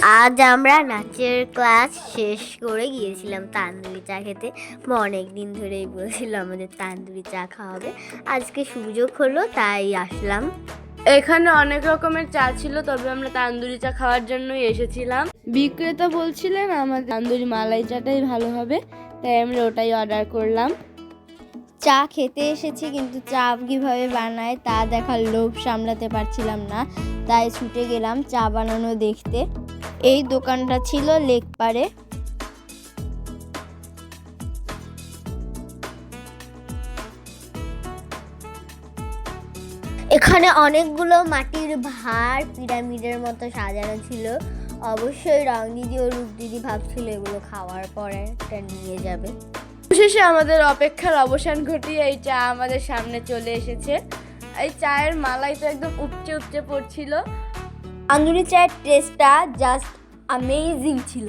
আজ আমরা নাচের ক্লাস শেষ করে গিয়েছিলাম তান্দুরি চা খেতে। অনেক দিন ধরেই বলছিল আমাদের তান্দুরি চা খাওয়াবে, আজকে সুযোগ হলো তাই আসলাম। এখানে অনেক রকমের চা ছিল, তবে আমরা তান্দুরি চা খাওয়ার জন্যই এসেছিলাম। বিক্রেতা বলছিলেন আমাদের তান্দুরি মালাই চাটাই ভালো হবে, তাই আমরা ওটাই অর্ডার করলাম। চা খেতে এসেছি, কিন্তু চা কীভাবে বানায় তা দেখার লোভ সামলাতে পারছিলাম না, তাই ছুটে গেলাম চা বানানো দেখতে। এই দোকানটা ছিল লেকপাড়ে। এখানে অনেকগুলো মাটির ভাঁড় পিরামিডের মতো সাজানো ছিল। অবশ্যই রং দিদি ও রূপ দিদি ভাবছিল এগুলো খাওয়ার পরে এটা নিয়ে যাবে। শেষে আমাদের অপেক্ষার অবসান ঘটিয়ে এই চা আমাদের সামনে চলে এসেছে। এই চায়ের মালাই তো একদম উপচে উপচে পড়ছিল। তান্দুরি চায়ের টেস্টটা জাস্ট অ্যামেজিং ছিল।